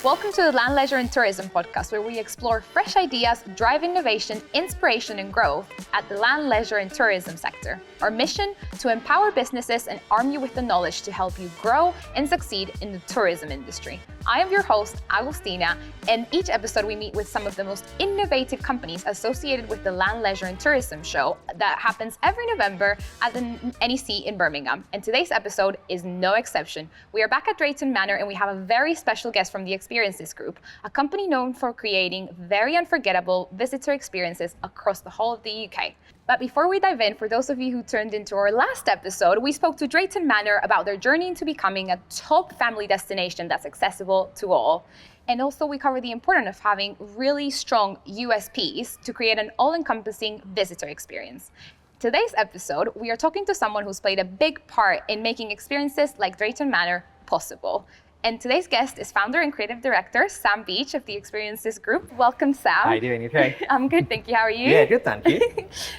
Welcome to the Land, Leisure and Tourism podcast, where we explore fresh ideas, drive innovation, inspiration and growth at the land, leisure and tourism sector. Our mission, to empower businesses and arm you with the knowledge to help you grow and succeed in the tourism industry. I am your host, Agustina, and each episode we meet with some of the most innovative companies associated with the Land, Leisure and Tourism show that happens every November at the NEC in Birmingham. And today's episode is no exception. We are back at Drayton Manor and we have a very special guest from the Experiences Group, a company known for creating very unforgettable visitor experiences across the whole of the UK. But before we dive in, for those of you who tuned into our last episode, we spoke to Drayton Manor about their journey into becoming a top family destination that's accessible to all. And also we cover the importance of having really strong USPs to create an all-encompassing visitor experience. Today's episode, we are talking to someone who's played a big part in making experiences like Drayton Manor possible. And today's guest is founder and creative director, Sam Beech of the Experiences Group. Welcome, Sam. How are you doing? You okay? I'm good, thank you. How are you? Yeah, good, thank you.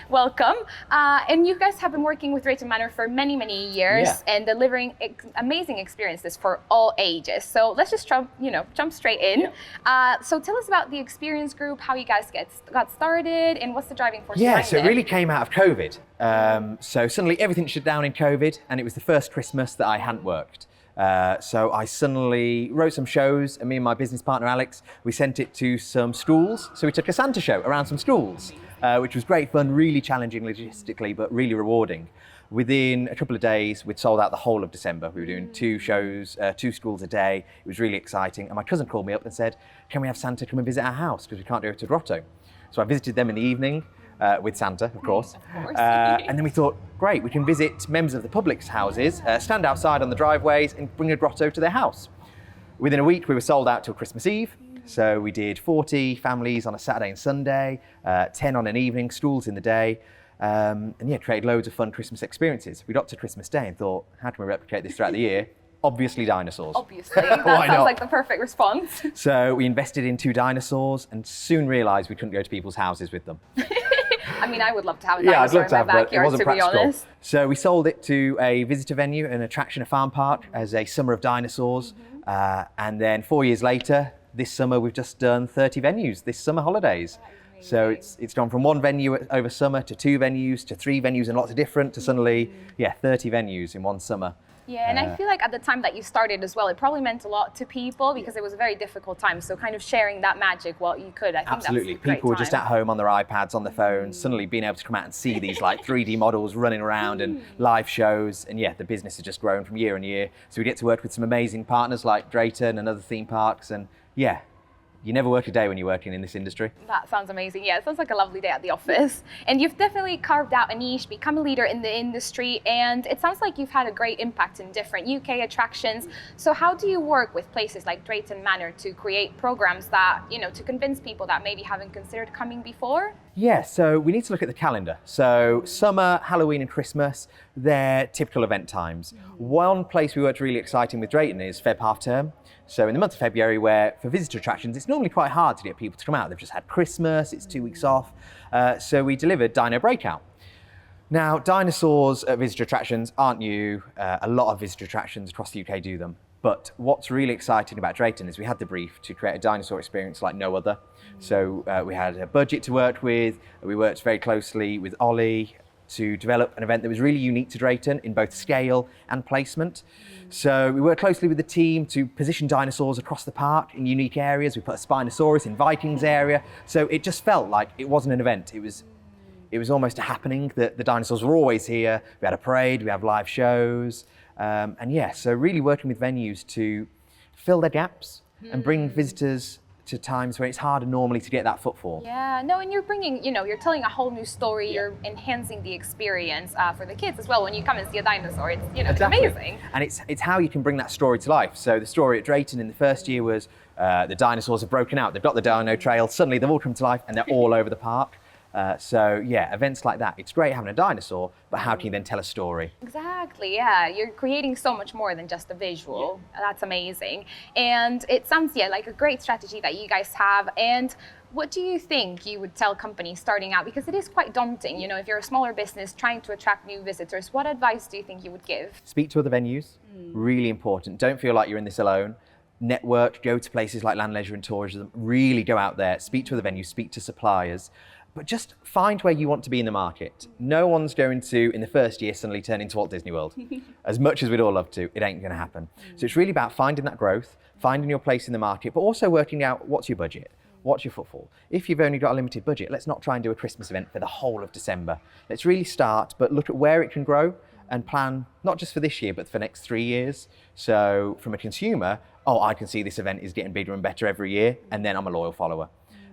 Welcome. And you guys have been working with Drayton Manor for many, many years and delivering amazing experiences for all ages. So let's just jump straight in. So tell us about the Experience Group, how you guys got started, and what's the driving force behind it? So it really came out of COVID. So suddenly everything shut down in COVID, and it was the first Christmas that I hadn't worked. So I suddenly wrote some shows, and me and my business partner Alex, we sent it to some schools. So we took a Santa show around some schools, which was great fun, really challenging logistically, but really rewarding. Within a couple of days, we'd sold out the whole of December. We were doing 2 shows, 2 schools a day. It was really exciting. And my cousin called me up and said, can we have Santa come and visit our house? Because we can't do it to Grotto. So I visited them in the evening. With Santa, of course. And then we thought, great, we can visit members of the public's houses, stand outside on the driveways and bring a grotto to their house. Within a week, we were sold out till Christmas Eve. So we did 40 families on a Saturday and Sunday, 10 on an evening, schools in the day, and created loads of fun Christmas experiences. We got to Christmas Day and thought, how can we replicate this throughout the year? Obviously dinosaurs. Obviously, that sounds like the perfect response. So we invested in 2 dinosaurs and soon realised we couldn't go to people's houses with them. I mean, I would love to have a dinosaur in my backyard, to be honest. So we sold it to a visitor venue, an attraction, a farm park, as a summer of dinosaurs. And then 4 years later, this summer, we've just done 30 venues this summer holidays. So it's gone from 1 venue over summer to 2 venues to 3 venues and lots of different to suddenly, 30 venues in one summer. Yeah, and I feel like at the time that you started as well, it probably meant a lot to people because it was a very difficult time. So kind of sharing that magic while you could, I think absolutely. That's a great People were time. just at home on their iPads, on their phones, suddenly being able to come out and see these like 3D models running around and live shows. And the business has just grown from year on year. So we get to work with some amazing partners like Drayton and other theme parks. And you never work a day when you're working in this industry. That sounds amazing. Yeah, it sounds like a lovely day at the office. And you've definitely carved out a niche, become a leader in the industry, and it sounds like you've had a great impact in different UK attractions. So how do you work with places like Drayton Manor to create programs that, to convince people that maybe haven't considered coming before? Yeah, so we need to look at the calendar. So summer, Halloween and Christmas, they're typical event times. One place we worked really exciting with Drayton is Feb half term. So in the month of February, where for visitor attractions, it's normally quite hard to get people to come out. They've just had Christmas, it's 2 weeks off. So we delivered Dino Breakout. Now, dinosaurs at visitor attractions aren't new. A lot of visitor attractions across the UK do them. But what's really exciting about Drayton is we had the brief to create a dinosaur experience like no other. So we had a budget to work with. We worked very closely with Ollie to develop an event that was really unique to Drayton in both scale and placement. So we worked closely with the team to position dinosaurs across the park in unique areas. We put a Spinosaurus in Vikings area. So it just felt like it wasn't an event. It was almost a happening. The dinosaurs were always here. We had a parade, we have live shows. So really working with venues to fill their gaps and bring visitors to times where it's harder normally to get that footfall. Yeah, no, and you're bringing, you're telling a whole new story, you're enhancing the experience for the kids as well. When you come and see a dinosaur, it's, Exactly. It's amazing. And it's how you can bring that story to life. So the story at Drayton in the first year was the dinosaurs have broken out, they've got the dino trail, suddenly they've all come to life and they're all over the park. Events like that, it's great having a dinosaur, but how can you then tell a story? Exactly, yeah. You're creating so much more than just a visual. Yeah. That's amazing. And it sounds, like a great strategy that you guys have. And what do you think you would tell companies starting out? Because it is quite daunting, if you're a smaller business trying to attract new visitors, what advice do you think you would give? Speak to other venues, really important. Don't feel like you're in this alone. network, go to places like Land, Leisure and Tourism, really go out there, speak to other venues, speak to suppliers, but just find where you want to be in the market. No one's going to, in the first year, suddenly turn into Walt Disney World. As much as we'd all love to, it ain't gonna happen. So it's really about finding that growth, finding your place in the market, but also working out what's your budget, what's your footfall. If you've only got a limited budget, let's not try and do a Christmas event for the whole of December. Let's really start, but look at where it can grow and plan not just for this year, but for the next 3 years. So from a consumer, I can see this event is getting bigger and better every year, and then I'm a loyal follower.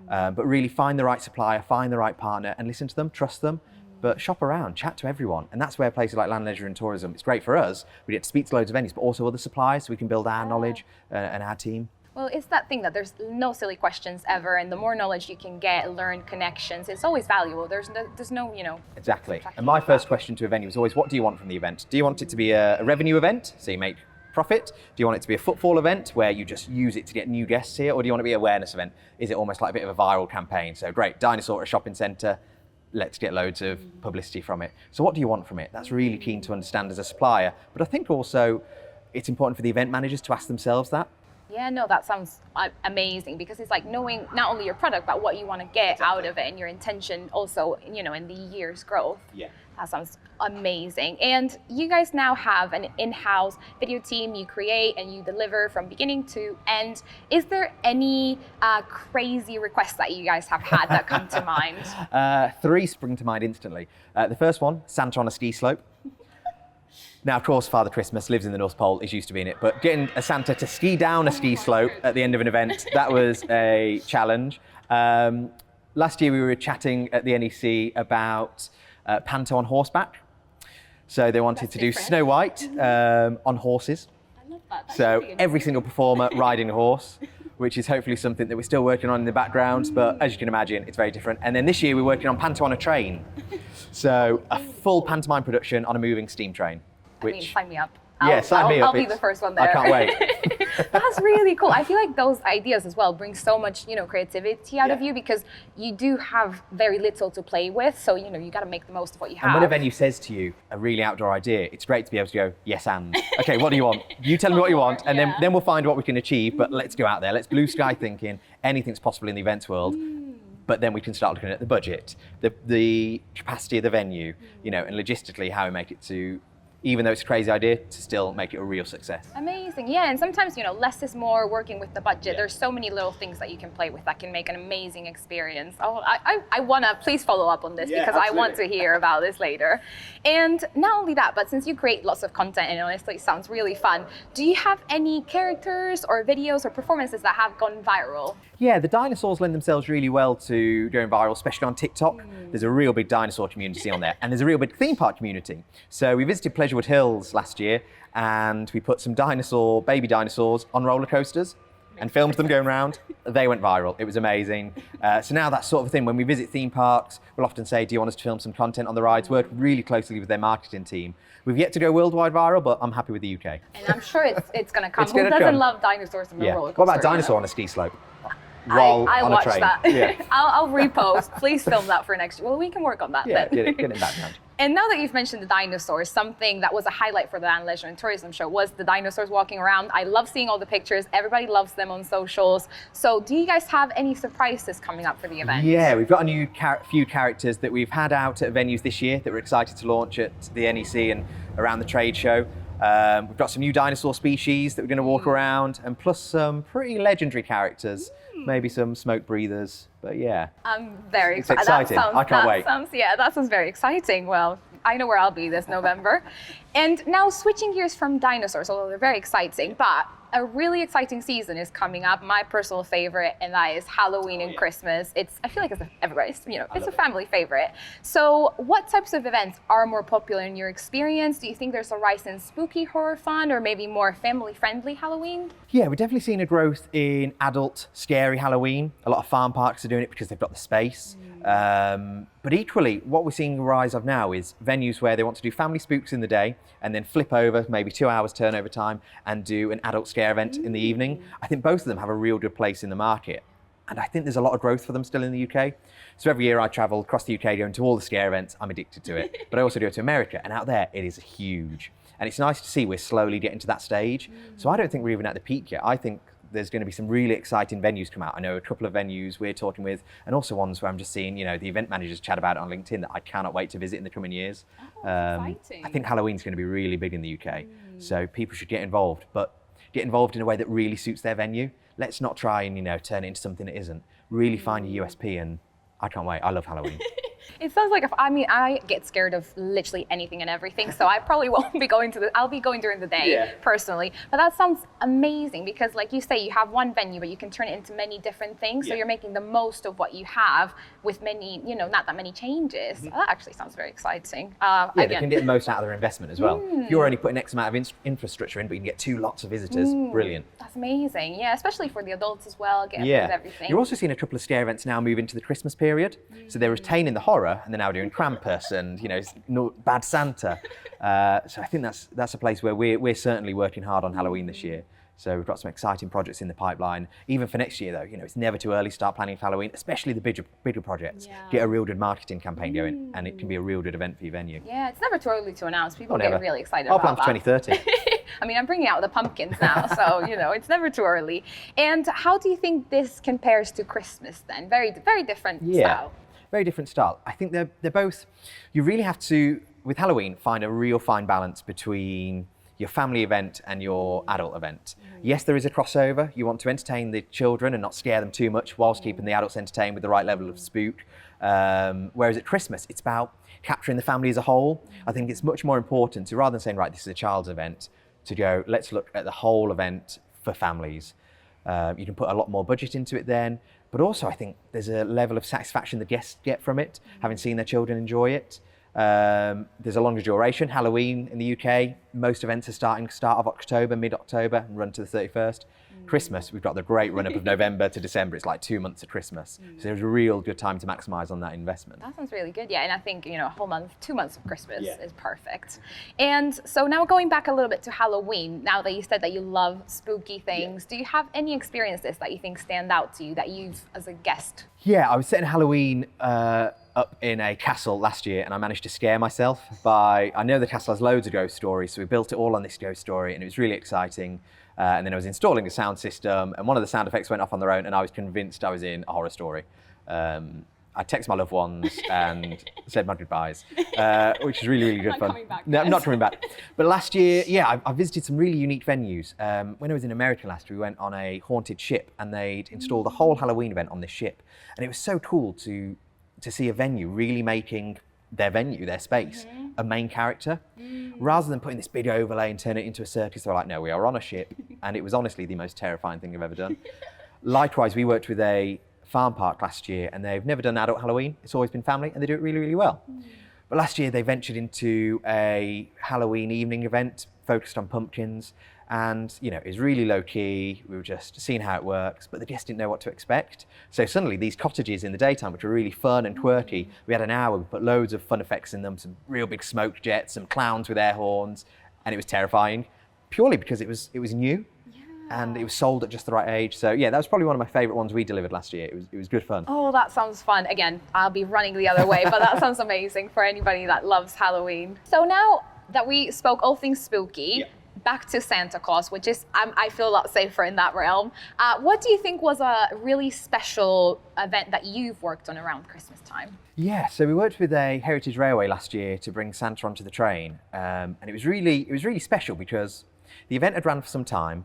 But really find the right supplier, find the right partner, and listen to them, trust them, but shop around, chat to everyone. And that's where places like Land, Leisure and Tourism, it's great for us. We get to speak to loads of venues, but also other suppliers, so we can build our knowledge and our team. Well, it's that thing that there's no silly questions ever, and the more knowledge you can get, learn connections, it's always valuable. There's no, Exactly. And my first question to a venue is always, what do you want from the event? Do you want it to be a revenue event, so you make profit? Do you want it to be a footfall event where you just use it to get new guests here? Or do you want it to be an awareness event? Is it almost like a bit of a viral campaign? So great, dinosaur at a shopping centre, let's get loads of publicity from it. So what do you want from it? That's really keen to understand as a supplier. But I think also it's important for the event managers to ask themselves that. Yeah, no, that sounds amazing, because it's like knowing not only your product, but what you want to get out of it and your intention also, in the year's growth. Yeah. That sounds amazing. And you guys now have an in-house video team. You create and you deliver from beginning to end. Is there any crazy requests that you guys have had that come to mind? 3 spring to mind instantly. The first one, Santa on a ski slope. Now, of course, Father Christmas lives in the North Pole, is used to being it, but getting a Santa to ski down a ski slope at the end of an event, that was a challenge. Last year we were chatting at the NEC about panto on horseback. So they wanted to do Snow White on horses. I love that. So every single performer riding a horse, which is hopefully something that we're still working on in the background, but as you can imagine, it's very different. And then this year we're working on panto on a train. So a full pantomime production on a moving steam train. Sign me up. Sign me up. I'll be the first one there. I can't wait. That's really cool. I feel like those ideas as well bring so much, creativity out of you, because you do have very little to play with. So, you got to make the most of what you have. And when a venue says to you a really outdoor idea, it's great to be able to go, yes, and. Okay, what do you want? You tell me what you want, and then we'll find what we can achieve. But let's go out there. Let's blue sky thinking. Anything's possible in the events world. But then we can start looking at the budget, the capacity of the venue, and logistically how we make it to, even though it's a crazy idea, to still make it a real success. Amazing, yeah, and sometimes, less is more working with the budget. There's so many little things that you can play with that can make an amazing experience. Oh, I wanna, please follow up on this, because absolutely. I want to hear about this later. And not only that, but since you create lots of content, and honestly it sounds really fun, do you have any characters or videos or performances that have gone viral? Yeah, the dinosaurs lend themselves really well to going viral, especially on TikTok. There's a real big dinosaur community on there, and there's a real big theme park community. So we visited Pleasurewood Hills last year, and we put some baby dinosaurs on roller coasters and filmed them going around. They went viral. It was amazing. So now that's sort of a thing. When we visit theme parks, we'll often say, do you want us to film some content on the rides? Work really closely with their marketing team. We've yet to go worldwide viral, but I'm happy with the UK. And I'm sure it's going to come. Who doesn't love dinosaurs on a roller coaster? What about dinosaur on a ski slope? While I'll on watch a train. that. Yeah. I'll repost. Please film that for next year. Well, we can work on that then. Get it in background. And now that you've mentioned the dinosaurs, something that was a highlight for the Land, Leisure and Tourism show was the dinosaurs walking around. I love seeing all the pictures. Everybody loves them on socials. So do you guys have any surprises coming up for the event? Yeah, we've got a new few characters that we've had out at venues this year that we're excited to launch at the NEC and around the trade show. We've got some new dinosaur species that we're going to walk around, and plus some pretty legendary characters, maybe some smoke breathers, but yeah. I'm very excited. It's exciting. I can't wait. That sounds very exciting. Well, I know where I'll be this November. And now switching gears from dinosaurs, although they're very exciting, but a really exciting season is coming up. My personal favorite, and that is Halloween and Christmas. I feel like everybody's, it's a family favorite. So what types of events are more popular in your experience? Do you think there's a rise in spooky horror fun, or maybe more family-friendly Halloween? Yeah, we're definitely seeing a growth in adult scary Halloween. A lot of farm parks are doing it because they've got the space. But equally, what we're seeing a rise of now is venues where they want to do family spooks in the day and then flip over, maybe 2 hours turnover time, and do an adult scare event in the evening. I think both of them have a real good place in the market. And I think there's a lot of growth for them still in the UK. So every year I travel across the UK going to all the scare events. I'm addicted to it. But I also go to America, and out there it is huge. And it's nice to see we're slowly getting to that stage. So I don't think we're even at the peak yet. I think there's going to be some really exciting venues come out. I know a couple of venues we're talking with, and also ones where I'm just seeing, the event managers chat about it on LinkedIn that I cannot wait to visit in the coming years. Exciting. I think Halloween's going to be really big in the UK, so people should get involved, but get involved in a way that really suits their venue. Let's not try and, turn it into something it isn't. Really find your USP, and I can't wait. I love Halloween. It sounds like I get scared of literally anything and everything, so I probably won't be going I'll be going during the day personally. But that sounds amazing because, like you say, you have one venue, but you can turn it into many different things. So you're making the most of what you have with many, not that many changes. That actually sounds very exciting. They can get the most out of their investment as well. If you're only putting X amount of infrastructure in, but you can get 2 lots of visitors, brilliant. That's amazing. Yeah, especially for the adults as well. Get everything. You're also seeing a couple of scare events now move into the Christmas period. So they're retaining the horror, and they're now doing Krampus and Bad Santa. So I think that's a place where we're certainly working hard on Halloween this year. So we've got some exciting projects in the pipeline. Even for next year, though, it's never too early to start planning for Halloween, especially the bigger projects. Get a real good marketing campaign going, and it can be a real good event for your venue. Yeah, it's never too early to announce. People get really excited I'll about plan for 2030. I mean, I'm bringing out the pumpkins now, so it's never too early. And how do you think this compares to Christmas then? Very, very different style. Very different style. I think they're both. You really have to, with Halloween, find a real fine balance between your family event and your adult event. Yes, there is a crossover. You want to entertain the children and not scare them too much whilst keeping the adults entertained with the right level of spook. Whereas at Christmas, it's about capturing the family as a whole. I think it's much more important to, rather than saying, right, this is a child's event, to go, let's look at the whole event for families. You can put a lot more budget into it then, but also I think there's a level of satisfaction the guests get from it, having seen their children enjoy it. There's a longer duration. Halloween in the UK, most events are starting start of October, mid-October, and run to the 31st. Christmas, we've got the great run-up of November to December. It's like 2 months of Christmas. So there's a real good time to maximise on that investment. That sounds really good, yeah. And I think, a whole month, 2 months of Christmas is perfect. And so now going back a little bit to Halloween, now that you said that you love spooky things, do you have any experiences that you think stand out to you that you've, as a guest? Yeah, I was setting Halloween up in a castle last year, and I managed to scare myself I know the castle has loads of ghost stories, so we built it all on this ghost story, and it was really exciting. And then I was installing a sound system, and one of the sound effects went off on their own, and I was convinced I was in a horror story. I texted my loved ones and said my goodbyes, which is really, really good fun. No, I'm not coming back. But last year, I visited some really unique venues. When I was in America last year, we went on a haunted ship, and they'd installed a whole Halloween event on this ship. And it was so cool to see a venue really making their venue, their space, a main character. Rather than putting this big overlay and turn it into a circus, they're like, no, we are on a ship. And it was honestly the most terrifying thing I've ever done. Likewise, we worked with a farm park last year, and they've never done adult Halloween. It's always been family, and they do it really, really well. But last year, they ventured into a Halloween evening event focused on pumpkins. And, it was really low key. We were just seeing how it works, but the guests didn't know what to expect. So suddenly these cottages in the daytime, which were really fun and quirky, we had an hour, we put loads of fun effects in them, some real big smoke jets, some clowns with air horns, and it was terrifying, purely because it was new. And it was sold at just the right age. So that was probably one of my favourite ones we delivered last year. It was good fun. Oh, that sounds fun. Again, I'll be running the other way, but that sounds amazing for anybody that loves Halloween. So now that we spoke all things spooky, back to Santa Claus, which is, I feel a lot safer in that realm. What do you think was a really special event that you've worked on around Christmas time? Yeah, so we worked with a Heritage Railway last year to bring Santa onto the train. And it was really special because the event had run for some time.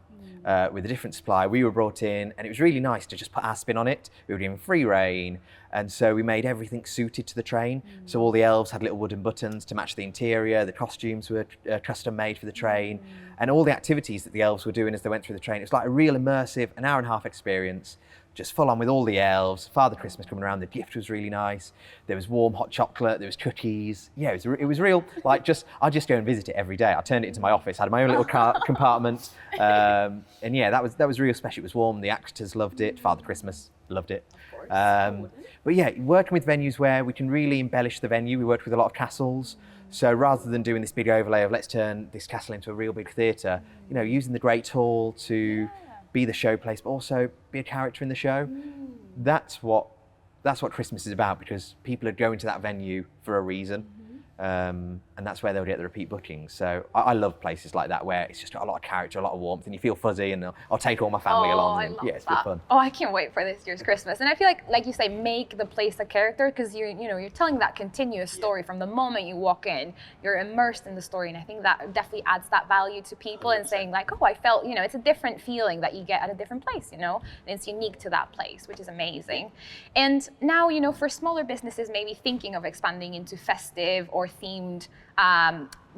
With a different supply, we were brought in, and it was really nice to just put our spin on it. We were given free rein, and so we made everything suited to the train. So all the elves had little wooden buttons to match the interior, the costumes were custom made for the train, and all the activities that the elves were doing as they went through the train. It was like a real immersive, an hour and a half experience, just full on with all the elves. Father Christmas coming around, the gift was really nice. There was warm hot chocolate, there was cookies. Yeah, it was real, like I'd just go and visit it every day. I turned it into my office, had my own little compartment. And that was real special. It was warm, the actors loved it, Father Christmas loved it. But working with venues where we can really embellish the venue. We worked with a lot of castles. So rather than doing this big overlay of let's turn this castle into a real big theatre, using the Great Hall to be the showplace, but also be a character in the show. That's what Christmas is about, because people are going to that venue for a reason. and that's where they'll get the repeat bookings. So I love places like that where it's just got a lot of character, a lot of warmth, and you feel fuzzy, and I'll take all my family along. I love yeah, it's that. good fun. Oh, I can't wait for this year's Christmas. And I feel like you say, make the place a character, because you're telling that continuous story from the moment you walk in. You're immersed in the story, and I think that definitely adds that value to people, and saying like, oh, I felt, it's a different feeling that you get at a different place, and it's unique to that place, which is amazing. And now, for smaller businesses maybe thinking of expanding into festive or themed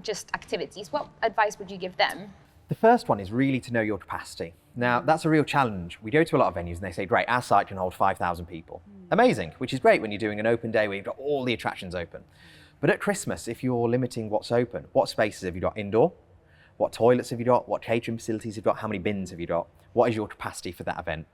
just activities, what advice would you give them? The first one is really to know your capacity. Now, that's a real challenge. We go to a lot of venues and they say, great, our site can hold 5,000 people. Amazing, which is great when you're doing an open day where you've got all the attractions open. But at Christmas, if you're limiting what's open, what spaces have you got indoor? What toilets have you got? What catering facilities have you got? How many bins have you got? What is your capacity for that event?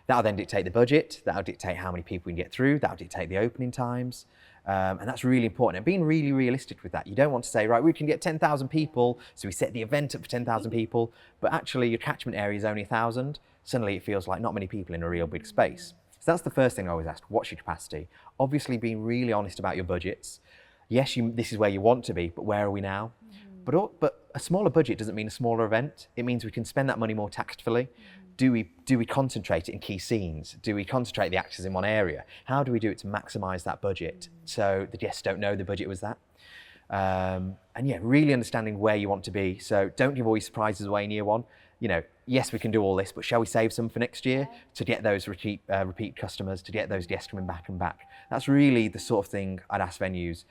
That'll then dictate the budget. That'll dictate how many people you can get through. That'll dictate the opening times. And that's really important. And being really realistic with that. You don't want to say, right, we can get 10,000 people, so we set the event up for 10,000 people, but actually your catchment area is only 1,000. Suddenly it feels like not many people in a real big space. So that's the first thing I always ask, what's your capacity? Obviously being really honest about your budgets. Yes, this is where you want to be, but where are we now? But a smaller budget doesn't mean a smaller event. It means we can spend that money more tactfully. Do we concentrate it in key scenes? Do we concentrate the actors in one area? How do we do it to maximise that budget so the guests don't know the budget was that? And yeah, really understanding where you want to be. So don't give all your surprises away in year one. Yes, we can do all this, but shall we save some for next year to get those repeat customers, to get those guests coming back and back? That's really the sort of thing I'd ask venues.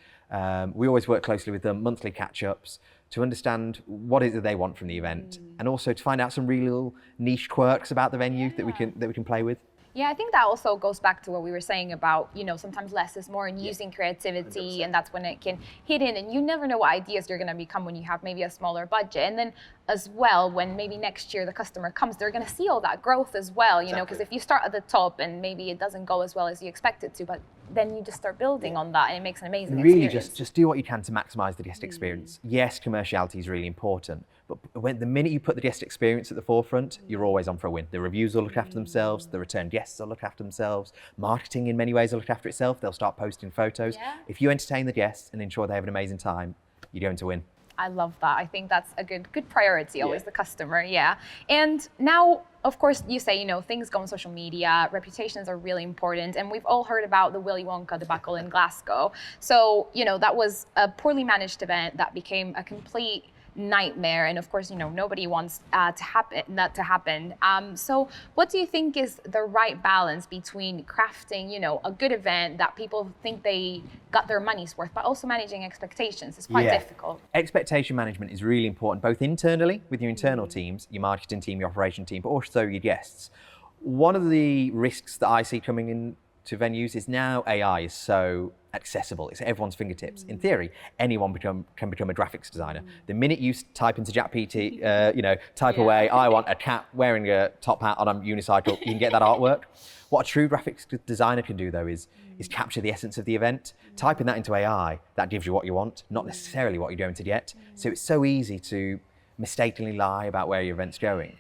We always work closely with them, monthly catch-ups, to understand what is it they want from the event, and also to find out some real niche quirks about the venue that we can play with. Yeah, I think that also goes back to what we were saying about, sometimes less is more, and using creativity, 100%. And that's when it can hit in, and you never know what ideas you're going to become when you have maybe a smaller budget. And then as well, when maybe next year the customer comes, they're going to see all that growth as well, because if you start at the top and maybe it doesn't go as well as you expect it to, but then you just start building on that, and it makes an amazing really experience. just do what you can to maximize the guest experience. Yes, commerciality is really important, but the minute you put the guest experience at the forefront, you're always on for a win. The reviews will look after themselves, the return guests will look after themselves, marketing in many ways will look after itself, they'll start posting photos. If you entertain the guests and ensure they have an amazing time, you're going to win. I love that. I think that's a good priority, always the customer, And now, of course, you say, things go on social media, reputations are really important, and we've all heard about the Willy Wonka debacle in Glasgow. So, that was a poorly managed event that became a complete nightmare, and of course, nobody wants that to happen. So what do you think is the right balance between crafting, a good event that people think they got their money's worth, but also managing expectations? It's quite difficult. Expectation management is really important, both internally with your internal teams, your marketing team, your operation team, but also your guests. One of the risks that I see coming in to venues is now AI is so accessible. It's at everyone's fingertips. In theory, anyone can become a graphics designer. The minute you type into ChatGPT, type away, I want a cat wearing a top hat on a unicycle, you can get that artwork. What a true graphics designer can do, though, is capture the essence of the event. Typing that into AI, that gives you what you want, not necessarily what you're going to get. So it's so easy to mistakenly lie about where your event's going.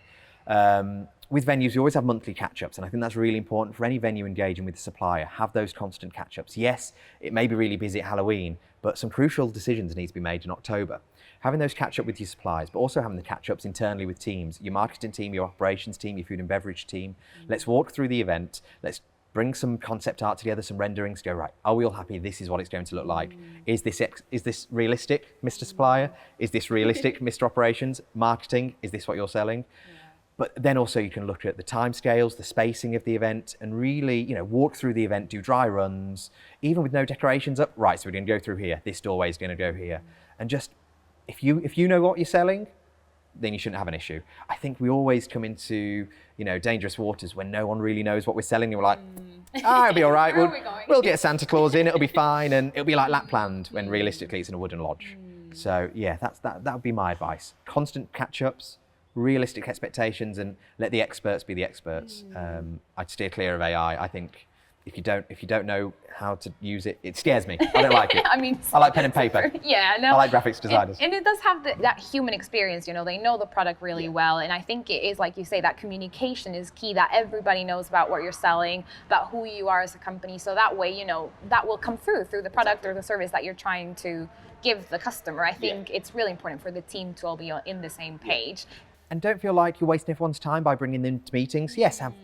With venues, you always have monthly catch-ups, and I think that's really important for any venue engaging with the supplier. Have those constant catch-ups. Yes, it may be really busy at Halloween, but some crucial decisions need to be made in October. Having those catch-up with your suppliers, but also having the catch-ups internally with teams, your marketing team, your operations team, your food and beverage team. Let's walk through the event. Let's bring some concept art together, some renderings, go, right, are we all happy? This is what it's going to look like. Is this realistic, Mr. Supplier? Is this realistic, Mr. Operations? Marketing, is this what you're selling? But then also you can look at the timescales, the spacing of the event, and really, walk through the event, do dry runs, even with no decorations up. Right, so we're going to go through here. This doorway is going to go here, and just if you know what you're selling, then you shouldn't have an issue. I think we always come into dangerous waters when no one really knows what we're selling, and we're like, it'll be all right. We'll get Santa Claus in. It'll be fine, and it'll be like Lapland. When realistically, it's in a wooden lodge. So yeah, that would be my advice. Constant catch-ups. Realistic expectations, and let the experts be the experts. I'd steer clear of AI. I think if you don't know how to use it, it scares me. I don't like it. I mean, I like pen and paper. Yeah, no. I like graphics designers. And it does have that human experience, they know the product really well. And I think it is, like you say, that communication is key, that everybody knows about what you're selling, about who you are as a company. So that way, that will come through the product or the service that you're trying to give the customer. I think it's really important for the team to all be in the same page. And don't feel like you're wasting everyone's time by bringing them to meetings. Yes, have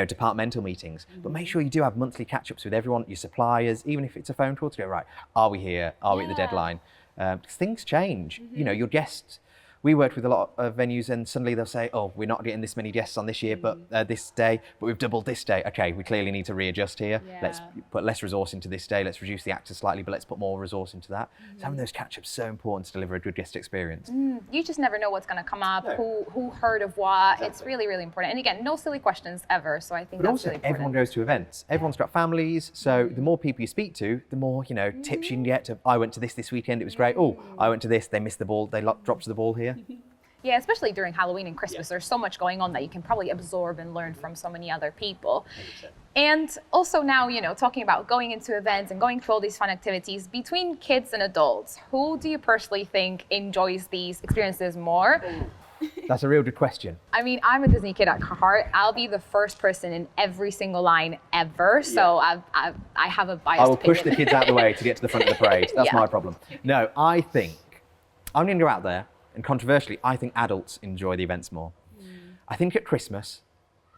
departmental meetings, but make sure you do have monthly catch-ups with everyone, your suppliers, even if it's a phone call to go, right, are we here? Are we at the deadline? Because things change. Your guests, we worked with a lot of venues and suddenly they'll say, oh, we're not getting this many guests on this year, but this day, but we've doubled this day. Okay, we clearly need to readjust here. Let's put less resource into this day. Let's reduce the actors slightly, but let's put more resource into that. So having those catch-ups is so important to deliver a good guest experience. You just never know what's going to come up, who heard of what. Exactly. It's really, really important. And again, no silly questions ever. So I think that's also, really important. Everyone goes to events. Everyone's got families. So the more people you speak to, the more, tips you can get. I went to this weekend. It was great. Oh, I went to this. They missed the ball. They dropped the ball here. Yeah, especially during Halloween and Christmas, there's so much going on that you can probably absorb and learn from so many other people. 100%. And also now, talking about going into events and going to all these fun activities, between kids and adults, who do you personally think enjoys these experiences more? That's a real good question. I mean, I'm a Disney kid at heart. I'll be the first person in every single line ever. So I have a biased I will push opinion. the kids out of the way to get to the front of the parade. That's my problem. No, I think, I'm going to go out there, and controversially, I think adults enjoy the events more. I think at Christmas,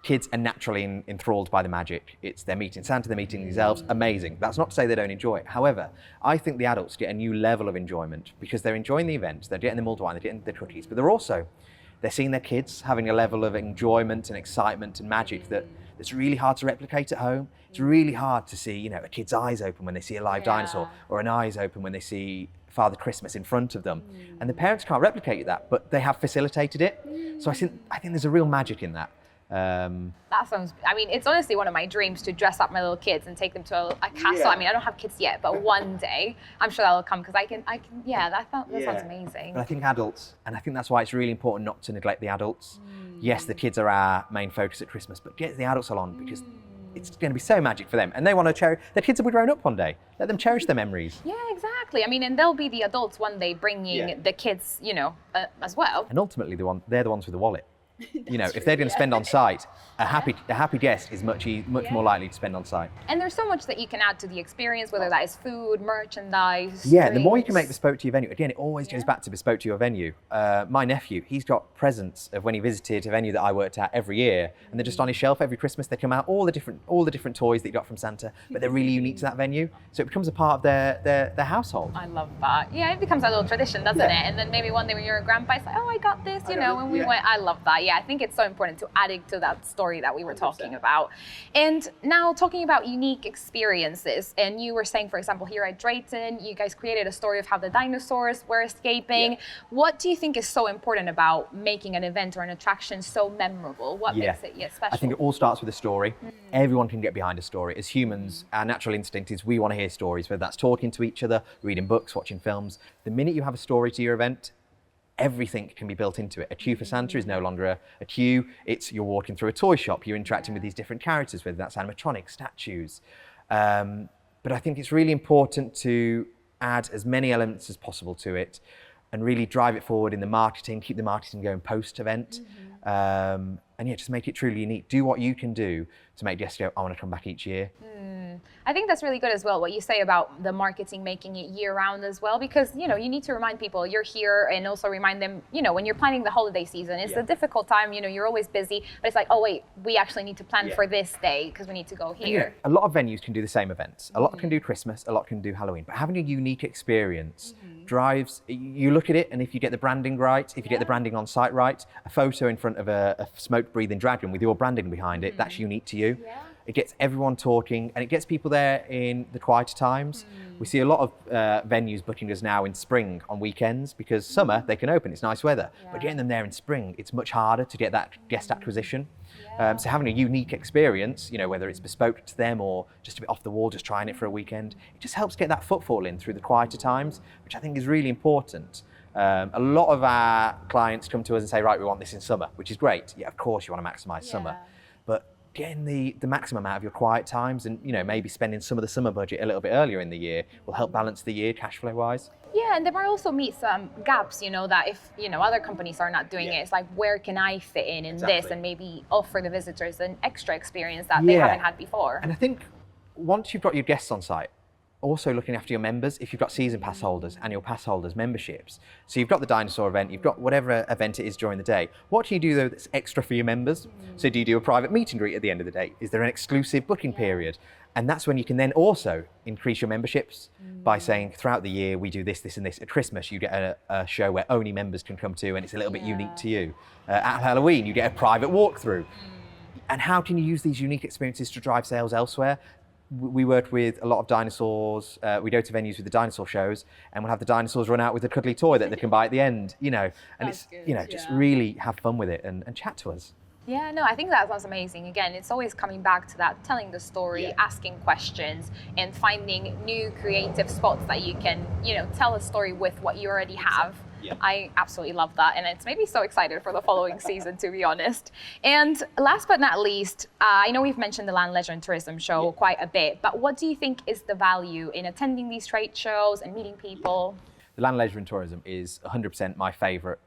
kids are naturally enthralled by the magic. It's they're meeting Santa, they're meeting these elves, amazing. That's not to say they don't enjoy it. However, I think the adults get a new level of enjoyment because they're enjoying the event, they're getting the mulled wine, they're getting the cookies, but they're seeing their kids having a level of enjoyment and excitement and magic that's really hard to replicate at home. It's really hard to see, a kid's eyes open when they see a live dinosaur, or an eyes open when they see Father Christmas in front of them. And the parents can't replicate that, but they have facilitated it. So I think there's a real magic in that. That sounds, it's honestly one of my dreams to dress up my little kids and take them to a castle. I don't have kids yet, but one day I'm sure that'll come because I can, that sounds amazing. But I think adults, and I think that's why it's really important not to neglect the adults. Yes, the kids are our main focus at Christmas, but get the adults along because it's going to be so magic for them. And they want to cherish, their kids will be grown up one day. Let them cherish their memories. Yeah, exactly. And they'll be the adults one day bringing the kids, as well. And ultimately, they're the ones with the wallet. If they're going to spend on site, a happy guest is much more likely to spend on site. And there's so much that you can add to the experience, whether that is food, merchandise. Yeah, drinks. The more you can make bespoke to your venue. Again, it always goes back to bespoke to your venue. My nephew, he's got presents of when he visited a venue that I worked at every year, and they're just on his shelf every Christmas. They come out all the different toys that he got from Santa, but they're really unique to that venue. So it becomes a part of their household. I love that. Yeah, it becomes a little tradition, doesn't it? And then maybe one day when you're a grandpa, it's like, oh, I got this, when we went. I love that. Yeah, I think it's so important to add it to that story that we were talking about. And now talking about unique experiences, and you were saying, for example, here at Drayton, you guys created a story of how the dinosaurs were escaping. Yeah. What do you think is so important about making an event or an attraction so memorable? What makes it special? I think it all starts with a story. Everyone can get behind a story. As humans, our natural instinct is we want to hear stories, whether that's talking to each other, reading books, watching films. The minute you have a story to your event, everything can be built into it. A queue for Santa is no longer a queue. You're walking through a toy shop. You're interacting with these different characters, whether that's animatronics, statues. But I think it's really important to add as many elements as possible to it and really drive it forward in the marketing, keep the marketing going post-event. And just make it truly unique. Do what you can do to make guests go, I want to come back each year. I think that's really good as well, what you say about the marketing, making it year-round as well, because, you need to remind people you're here and also remind them, when you're planning the holiday season, it's a difficult time, you're always busy, but it's like, oh, wait, we actually need to plan for this day because we need to go here. A lot of venues can do the same events. A lot can do Christmas, a lot can do Halloween, but having a unique experience drives, you look at it, and if you get the branding right, if you get the branding on site right, a photo in front of a smoke-breathing dragon with your branding behind it, that's unique to you. It gets everyone talking, and it gets people there in the quieter times. We see a lot of venues booking us now in spring on weekends because summer they can open, it's nice weather. But getting them there in spring, it's much harder to get that guest acquisition. So having a unique experience, whether it's bespoke to them or just a bit off the wall, just trying it for a weekend, it just helps get that footfall in through the quieter times, which I think is really important. A lot of our clients come to us and say, right, we want this in summer, which is great. Yeah, of course you want to maximize summer. But getting the maximum out of your quiet times, and maybe spending some of the summer budget a little bit earlier in the year will help balance the year cash flow wise. Yeah, and there might also meet some gaps, that if, other companies are not doing it, it's like, where can I fit in this, and maybe offer the visitors an extra experience that they haven't had before. And I think once you've got your guests on site, also looking after your members, if you've got season pass holders, annual pass holders, memberships. So you've got the dinosaur event, you've got whatever event it is during the day. What do you do though that's extra for your members? So do you do a private meet and greet at the end of the day? Is there an exclusive booking period? And that's when you can then also increase your memberships by saying throughout the year we do this, this and this. At Christmas you get a show where only members can come to and it's a little bit unique to you. At Halloween you get a private walkthrough. And how can you use these unique experiences to drive sales elsewhere? We work with a lot of dinosaurs. We go to venues with the dinosaur shows, and we'll have the dinosaurs run out with a cuddly toy that they can buy at the end. And that's good, just really have fun with it and chat to us. Yeah, no, I think that sounds amazing. Again, it's always coming back to that, telling the story, asking questions, and finding new creative spots that you can, tell a story with what you already have. Yeah. I absolutely love that, and it's made me so excited for the following season, to be honest. And last but not least, I know we've mentioned the Land Leisure and Tourism show quite a bit, but what do you think is the value in attending these trade shows and meeting people? The Land Leisure and Tourism is 100% my favourite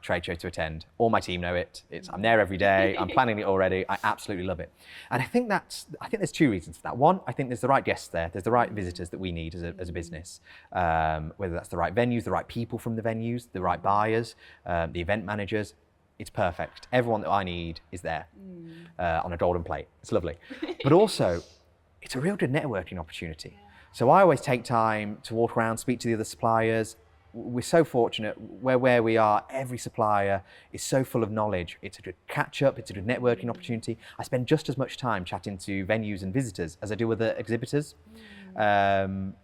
trade show to attend. All my team know it. I'm there every day. I'm planning it already. I absolutely love it. And I think there's two reasons for that. One, I think there's the right guests there. There's the right visitors that we need as a business. Whether that's the right venues, the right people from the venues, the right buyers, the event managers. It's perfect. Everyone that I need is there on a golden plate. It's lovely. But also, it's a real good networking opportunity. So I always take time to walk around, speak to the other suppliers. We're so fortunate where we are. Every supplier is so full of knowledge. It's a good catch up. It's a good networking opportunity. I spend just as much time chatting to venues and visitors as I do with the exhibitors. And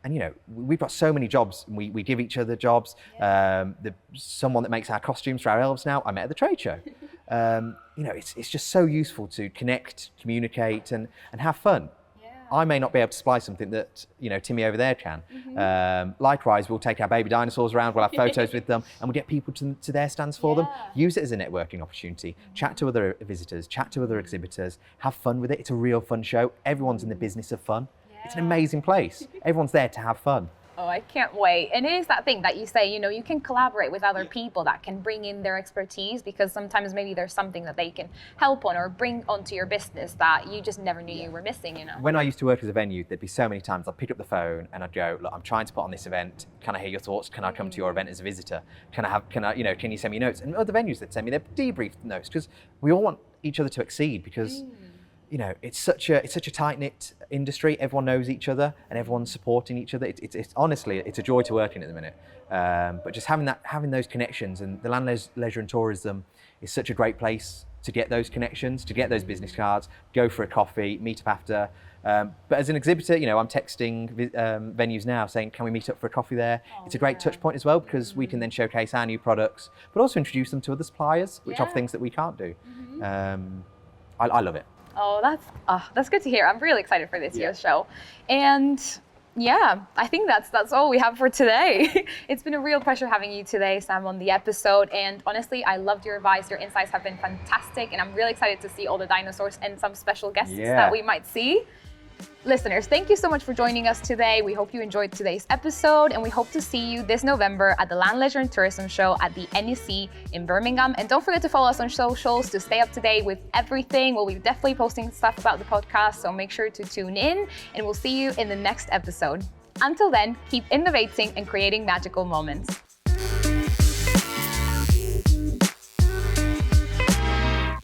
we've got so many jobs. And we give each other jobs. Someone that makes our costumes for our elves now, I met at the trade show. It's just so useful to connect, communicate, and have fun. I may not be able to supply something that Timmy over there can. Likewise, we'll take our baby dinosaurs around, we'll have photos with them, and we'll get people to their stands for them. Use it as a networking opportunity. Chat to other visitors, chat to other exhibitors, have fun with it. It's a real fun show. Everyone's in the business of fun. It's an amazing place. Everyone's there to have fun. Oh, I can't wait. And it is that thing that you say, you can collaborate with other people that can bring in their expertise, because sometimes maybe there's something that they can help on or bring onto your business that you just never knew you were missing, When I used to work as a venue, there'd be so many times I'd pick up the phone and I'd go, look, I'm trying to put on this event. Can I hear your thoughts? Can I come to your event as a visitor? Can you send me notes? And other venues that send me their debriefed notes, because we all want each other to exceed, because it's such a tight-knit industry. Everyone knows each other and everyone's supporting each other. It's honestly, it's a joy to work in at the minute. But just having those connections, and the Land Leisure and Tourism is such a great place to get those connections, to get those business cards, go for a coffee, meet up after. But as an exhibitor, I'm texting venues now saying, can we meet up for a coffee there? It's a great touch point as well, because we can then showcase our new products, but also introduce them to other suppliers, which are things that we can't do. I love it. Oh, that's good to hear. I'm really excited for this year's show. And I think that's all we have for today. It's been a real pleasure having you today, Sam, on the episode. And honestly, I loved your advice. Your insights have been fantastic. And I'm really excited to see all the dinosaurs and some special guests that we might see. Listeners, thank you so much for joining us today. We hope you enjoyed today's episode, and we hope to see you this November at the Land Leisure and Tourism Show at the NEC in Birmingham. And don't forget to follow us on socials to stay up to date with everything. We'll be definitely posting stuff about the podcast, so make sure to tune in, and we'll see you in the next episode. Until then, keep innovating and creating magical moments.